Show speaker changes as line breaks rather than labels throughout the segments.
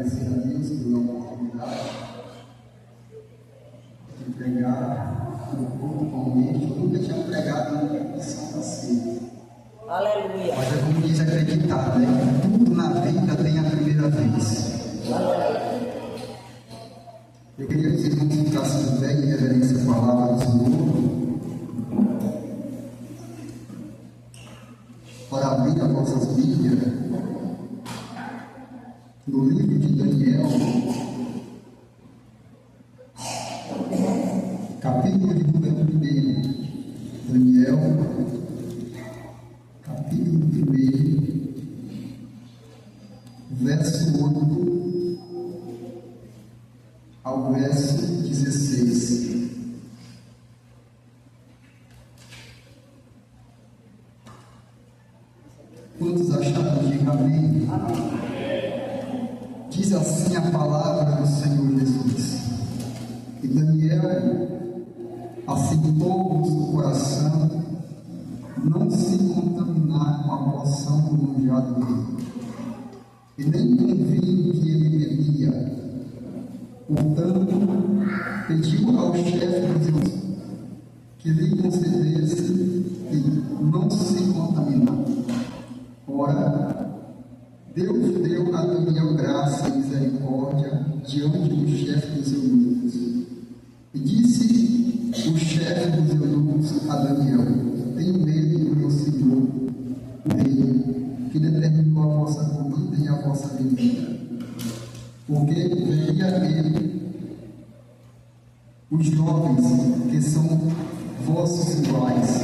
agradecer a Deus pela oportunidade de pregar no culto com ele. Eu nunca tinha pregado na missão da ceia.
Aleluia.
Mas é como diz acreditar, né? Tudo na vida tem a primeira vez.
Aleluia.
Eu queria que os irmãos ficassem de pé em reverência à palavra do Senhor, para abrir as nossas Bíblias no livro de Daniel, capítulo de número 1. Daniel, capítulo 1, verso 8 ao verso 16. Quantos acharam? Diga amém. Diz assim a palavra do Senhor Jesus. E Daniel assentou no seu coração não se contaminar com a porção do manjado dele, e nem com o vinho que ele bebia. Portanto, pediu ao chefe dos deuses que lhe concedesse e não se contaminar. Ora, Deus deu a Daniel graça e misericórdia diante do chefe dos eunucos. E disse o chefe dos eunucos a Daniel: tenho medo do meu senhor, o rei, que determinou a vossa comida e a vossa bebida, porque veria ele os jovens que são vossos iguais,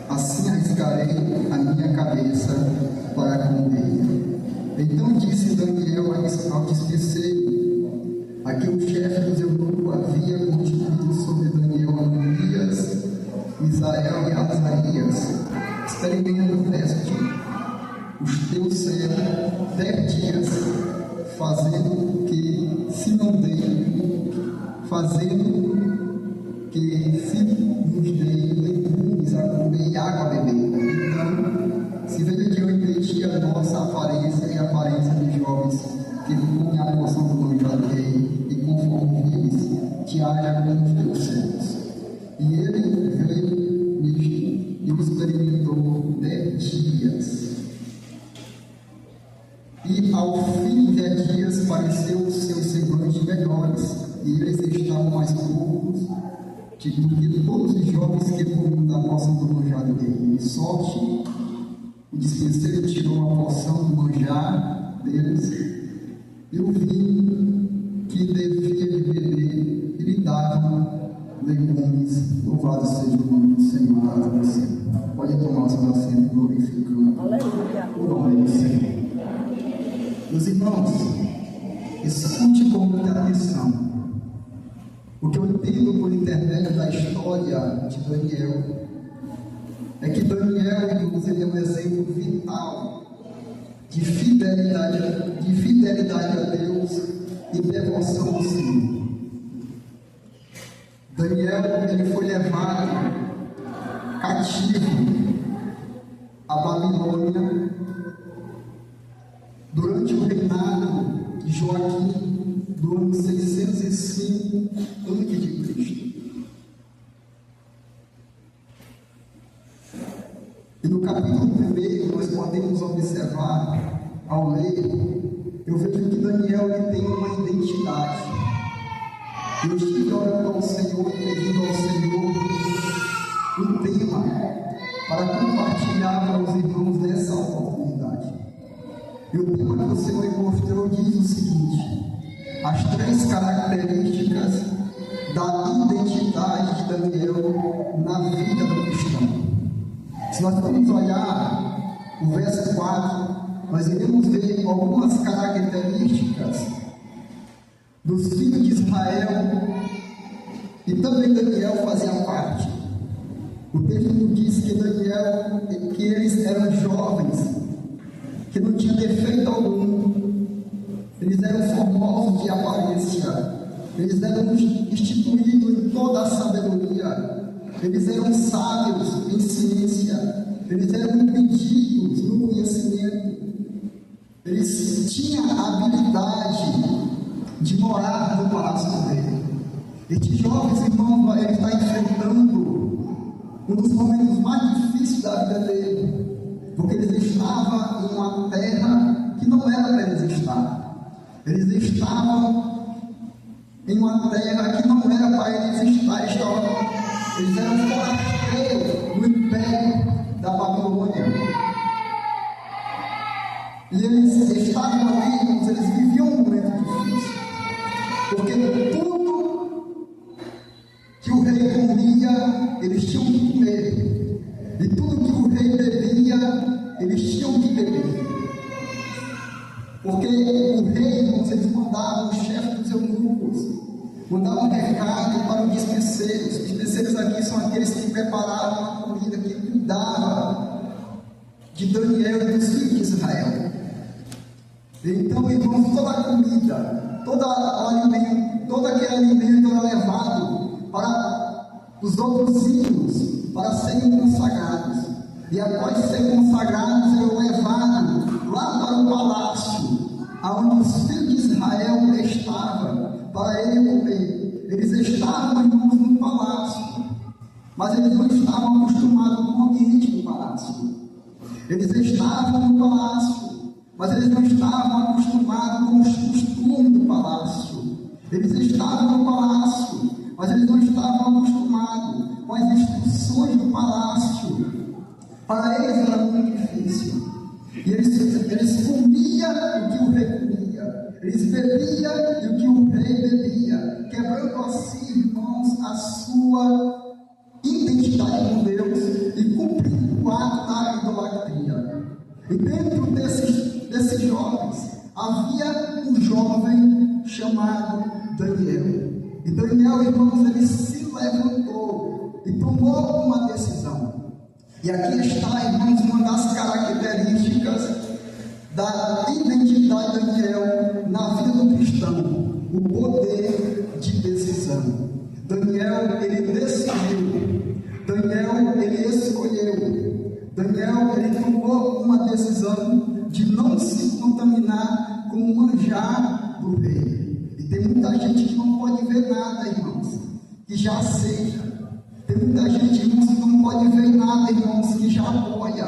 assim arriscarei a minha cabeça para com ele. Então disse Daniel ao dispenseiro, a que o chefe dos eunucos havia constituído sobre Daniel, Ananias, Misael e Azarias: experimenta este, os teus servos 10 dias, fazendo que se não dê, fazendo que se nos dê legumes a comer e água a beber. Então, se veja diante de ti a nossa aparência e a aparência dos jovens que comem a porção do manjado rei, e conforme vives, te haja como os teus servos. E ele veio nisto e o experimentou 10 dias. E ao fim de 10 dias pareceu os seus semblantes melhores, e eles estavam mais loucos do que todos os jovens que comiam da porção do manjado dele. De sorte, o dispenseiro tirou a porção do manjar deles e o vinho que devia de beber, e lhe dava legumes. Louvado seja o nome do Senhor. Pode tomar o seu assento, glorificando o nome do Senhor. Meus irmãos, escute com muita atenção. O que eu entendo por intermédio da história de Daniel é que Daniel, irmãos, ele é um exemplo vital de fidelidade a Deus e devoção ao Senhor. Daniel, ele foi levado cativo à Babilônia durante o reinado de Joaquim, do ano 605 a.C. E no capítulo 1 nós podemos observar, ao ler, eu vejo que Daniel ele tem uma identidade. Eu estive orando ao Senhor e pedindo ao Senhor um tema para compartilhar para os irmãos nessa oportunidade. E o tema que o Senhor me mostrou diz o seguinte: as 3 características da identidade de Daniel na vida do cristão. Se nós formos olhar o verso 4, nós iremos ver algumas características dos filhos de Israel, e também Daniel fazia parte. O texto diz que Daniel, que eles eram jovens, que não tinham defeito algum, eles eram formosos de aparência, eles eram instituídos em toda a sabedoria, eles eram sábios em ciência, eles eram impedidos no conhecimento, eles tinham habilidade de morar no palácio do rei. Este jovem, irmão, ele está enfrentando um dos momentos mais difíceis da vida dele, porque eles estavam em uma terra que não era para eles estar. Eles estavam em uma terra que não era para eles estar. Eles eram forasteiros no império da Babilônia. E eles estavam ali, eles viviam um momento difícil, porque tudo que o rei comia, eles tinham que comer, e tudo que o rei bebia, eles tinham que beber, porque o rei, quando eles mandavam, o chefe dos eunucos, mandavam um recado para os dispenseiros. Os dispenseiros aqui são aqueles que preparavam a comida, que cuidavam de Daniel e dos filhos de Israel. Então, irmãos, toda a comida, todo aquele alimento era levado para os outros ídolos, para serem consagrados. E após ser consagrados, eram levados lá para o palácio, onde os filhos de Israel estavam, para ele comer. Eles estavam, irmãos, no palácio, mas eles não estavam acostumados com o ambiente do palácio. Eles estavam no palácio, mas eles não estavam acostumados com os costumes do palácio. Eles estavam no palácio, mas eles não estavam acostumados com as instruções do palácio. Para eles era muito difícil. E eles comiam o que o rei comia. Eles bebiam o que o rei bebia. Quebrando assim, irmãos, a sua identidade com Deus e cumprindo o ato da idolatria. E dentro desses jovens, havia um jovem chamado Daniel. E Daniel, irmãos, ele se levantou e tomou uma decisão. E aqui está, irmãos, uma das características da identidade de Daniel na vida do cristão: o poder de decisão. Daniel, ele decidiu. Daniel, ele escolheu. Daniel, ele tomou uma decisão de não se contaminar com o manjar do rei. E tem muita gente que não pode ver nada, irmãos, que já aceita. Tem muita gente, irmãos, que não pode ver nada, irmãos, que já apoia.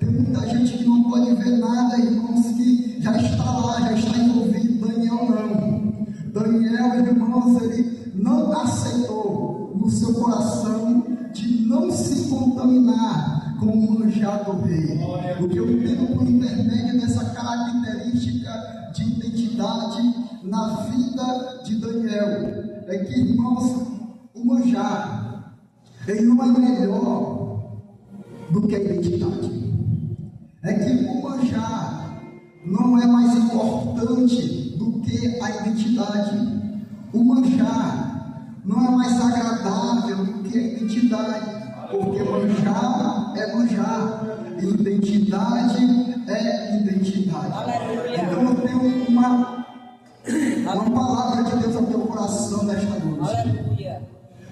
Tem muita gente que não pode ver nada, irmãos, que já está lá, já está envolvido. Daniel não. Daniel, irmãos, ele não aceitou no seu coração de não se contaminar com o manjar do rei. O que eu tenho por intermédio dessa característica de identidade na vida de Daniel é que, irmãos, o manjar, ele não é melhor do que a identidade. É que o manjar não é mais importante do que a identidade. O manjar não é mais agradável do que a identidade. Porque manjar é manjar, e identidade é identidade.
Aleluia.
Então eu tenho uma palavra de Deus ao teu coração nesta noite.
Aleluia.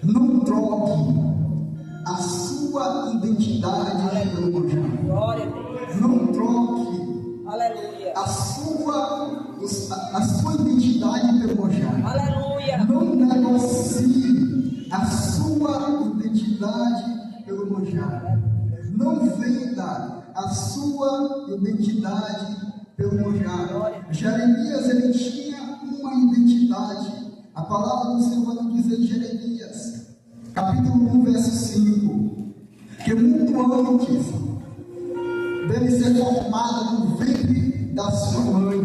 Não troque a sua identidade pelo manjar.
Glória a Deus.
Não troque
Aleluia.
a sua identidade pelo manjar.
Aleluia.
Não negocie a sua identidade pelo manjar. Não venda a sua identidade pelo manjar. Jeremias, ele tinha uma identidade. A palavra do Senhor vai nos dizer em Jeremias, capítulo 1, verso 5, que muito antes dele ser formado no ventre da sua mãe,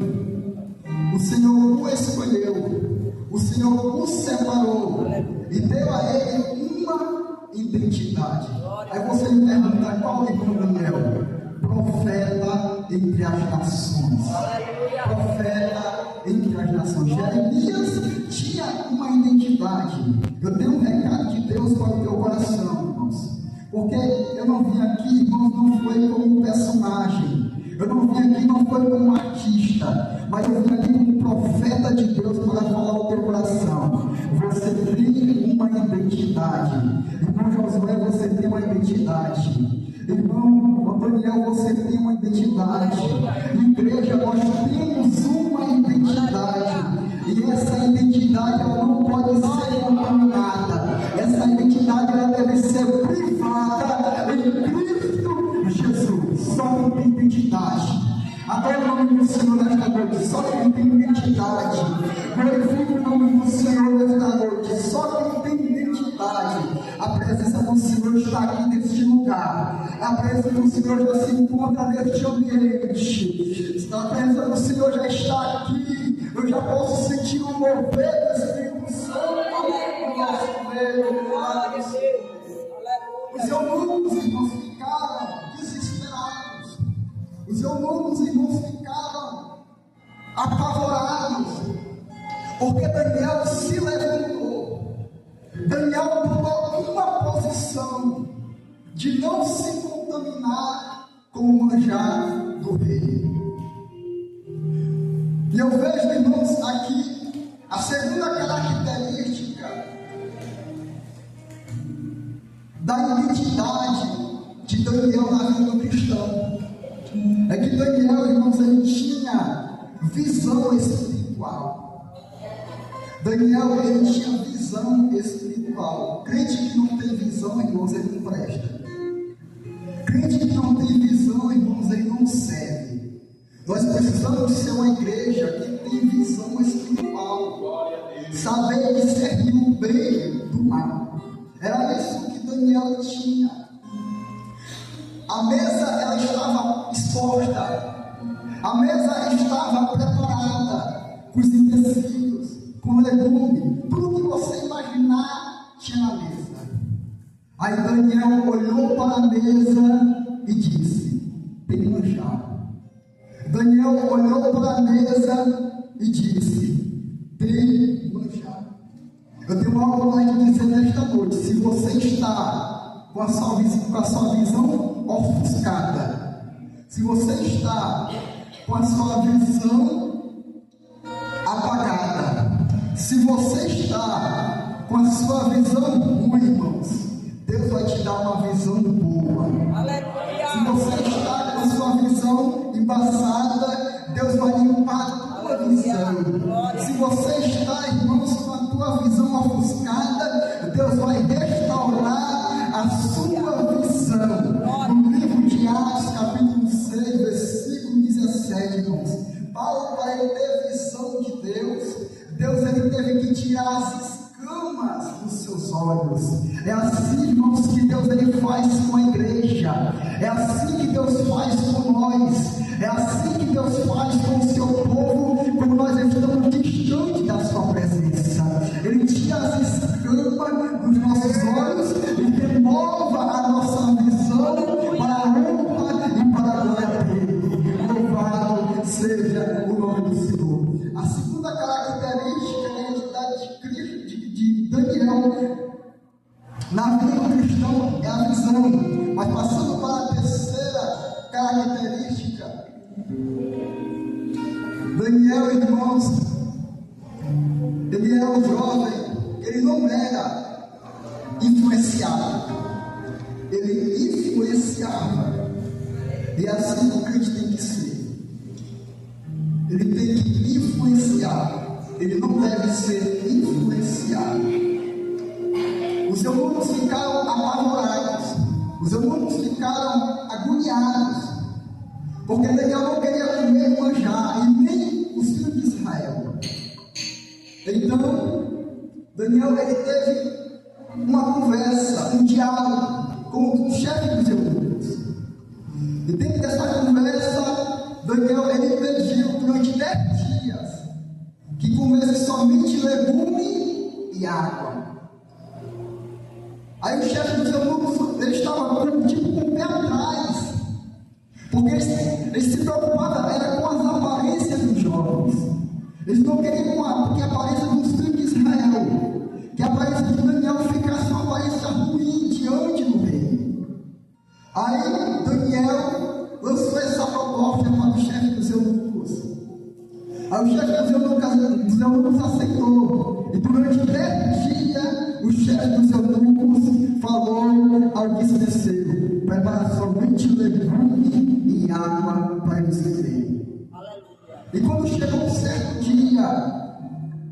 o Senhor o escolheu, o Senhor o separou e deu a ele uma identidade. Aí você me pergunta: qual é o Daniel? Profeta entre as nações. Profeta entre as nações. Jeremias tinha uma identidade. Eu tenho um recado de Deus para o teu coração, irmãos. Porque eu não vim aqui, irmãos, não foi como um personagem. Eu não vim aqui, não foi como um artista. Mas eu vim aqui como um profeta de Deus para falar ao teu coração. Você tem uma identidade. Irmão Josué, você tem uma identidade. Irmão Daniel, você tem uma identidade. Igreja, nós temos uma identidade. E essa Adoro o nome do Senhor nesta noite, só quem tem identidade. Glorifique o nome do Senhor nesta noite, só quem tem identidade. A presença do Senhor está aqui neste lugar. A presença do Senhor já se encontra neste ambiente. A presença do Senhor já está aqui. Eu já posso sentir o mover do Espírito Santo no nosso meio. Os eunucos, irmãos, ficaram desesperados. Os eunucos, irmãos, ficaram apavorados, porque Daniel se levantou. Daniel tomou uma posição de não se contaminar com o manjar do rei. E eu vejo, irmãos, aqui a segunda característica da identidade de Daniel na vida do cristão. É que Daniel, irmãos, ele tinha visão espiritual. Daniel, ele tinha visão espiritual. Crente que não tem visão, irmãos, ele não presta. Crente que não tem visão, irmãos, ele não serve. Nós precisamos ser uma igreja que tem visão espiritual. Saber discernir o bem do mal. Era isso que Daniel tinha. A mesa, ela estava exposta. A mesa estava preparada com os utensílios, com legume, tudo que você imaginar tinha na mesa. Aí Daniel olhou para a mesa e disse: tem manjar. Daniel olhou para a mesa e disse: tem manjar. Eu tenho algo mais a dizer nesta noite. Se você está com a sua visão ofuscada, se você está com a sua visão apagada, se você está com a sua visão ruim, irmãos, Deus vai te dar uma visão boa. Aleluia. Se você está com a sua visão embaçada, Deus vai limpar a tua visão. Se você está, irmãos, com a tua visão ofuscada, Deus vai restaurar a sua visão. No livro de Atos, capítulo 6, versículo 17, irmãos, Paulo, para ele ter visão de Deus ele teve que tirar as escamas dos seus olhos. É assim, irmãos, que Deus ele faz com a igreja. É assim que Deus faz com nós. É assim que Deus faz com o seu povo, quando nós estamos distantes da sua presença. Ele tira as escamas dos nossos olhos e renova a nossa visão para a honra e para a glória dele. Louvado seja o nome do Senhor. A segunda característica da identidade de Daniel na vida do cristão é a visão. Mas passando para a terceira característica, Daniel, irmãos, ele era um jovem, ele não era influenciado, ele influenciava. E assim o crente tem que ser. Ele tem que influenciar, ele não deve ser influenciado. Os eunucos ficaram apavorados, os eunucos ficaram agoniados, porque Daniel não queria comer manjar, e nem os filhos de Israel. Então, Daniel ele teve uma conversa, um diálogo com o chefe dos eunucos. E dentro dessa conversa, Daniel ele pediu durante 10 dias que comesse somente legume e água. Aí o chefe dos eunucos ele estava com o pé atrás, porque eles se preocupavam era com as aparências dos jovens. Eles não queriam porque a aparência dos filhos de Israel, que a aparência de Daniel ficasse uma aparência ruim diante do rei. Aí Daniel lançou essa proposta para o chefe dos eunucos. Aí o chefe dos eunucos aceitou. E durante 10 dias, o chefe dos eunucos falou ao que se desceu: prepara somente legume e água para eles beberem. E quando chegou um certo dia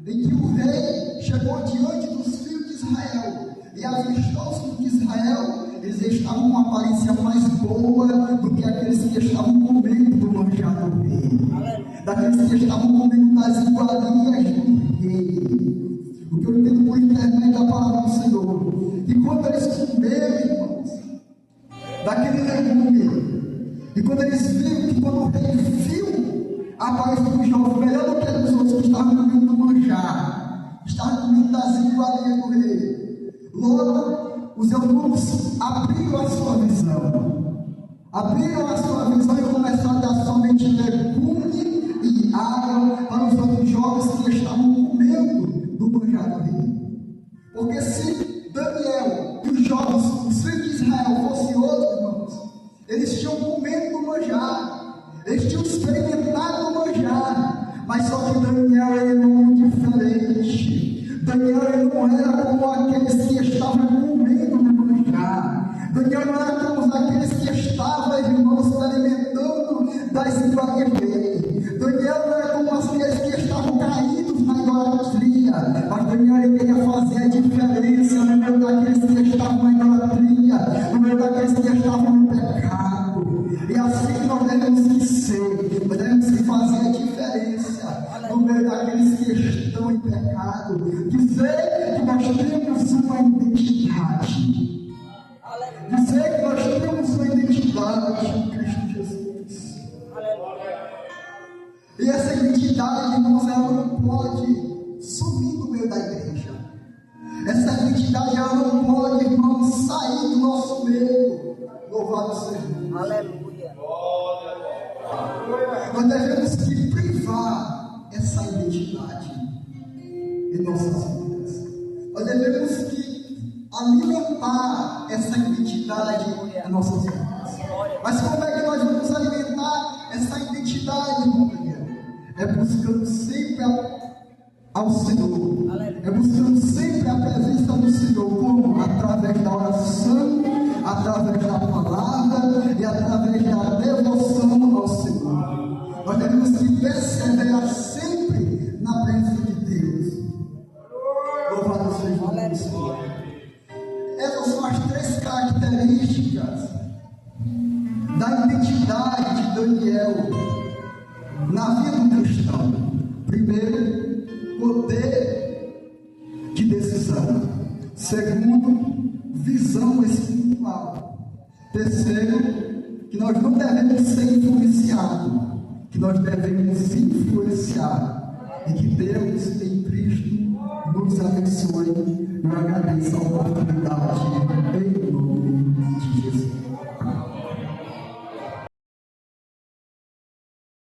em que o rei chegou diante dos filhos de Israel e avistou os filhos de Israel, eles estavam com uma aparência mais boa do que aqueles que estavam comendo do manjar do rei. daqueles que estavam comendo das iguarias do rei. O que eu entendo por intermédio da palavra do Senhor. E quando eles comeram, irmãos, daquele legume, e quando eles viram que quando o rei viu a aparência do jovem, melhor do que os outros que estavam comendo do manjar, estavam comendo das iguarias do rei, logo os eunucos abriram a sua visão. Abriram a sua visão e começaram a dar somente legume e água para os outros jovens que estavam comendo do manjar do rei. Porque se Daniel e os jovens, os filhos de Israel, fossem outros, irmãos, eles tinham comido do manjar, eles tinham experimentado o manjar, mas só que Daniel era um diferente. Daniel não era como aqueles que estavam comendo do manjar. Daniel não era como aqueles que estavam, irmãos, se alimentando das iguarias dele. Daniel não era como aqueles que estavam caídos na idolatria, mas Daniel queria fazer a diferença no meio daqueles que estavam na idolatria, no meio daqueles que estavam no pecado. E assim que nós devemos que ser, nós devemos que fazer a diferença no meio daqueles que estão em pecado. Dizer que nós temos uma identidade. Dizer que nós temos uma identidade em Cristo Jesus. E essa identidade, irmãos, ela não pode sumir do meio da igreja. Essa identidade, ela não pode, irmãos, sair do nosso meio. Louvado seja.
Aleluia.
Nós devemos que privar essa identidade em nossas vidas. Nós devemos que alimentar essa identidade em nossas vidas. Mas como é que nós vamos alimentar essa identidade, irmão? É buscando sempre ao Senhor. É buscando sempre a presença do Senhor. Como? Através da oração, através da palavra e através da devoção ao Senhor. Nós devemos que perseverar sempre na presença de Deus. Louvado seja o nome do Senhor. Essas são as três características da identidade de Daniel na vida do cristão. Primeiro, poder de decisão. Segundo, visão espiritual. Terceiro, que nós não devemos ser influenciados, que nós devemos influenciar. E que Deus em Cristo nos abençoe. Eu agradeço a oportunidade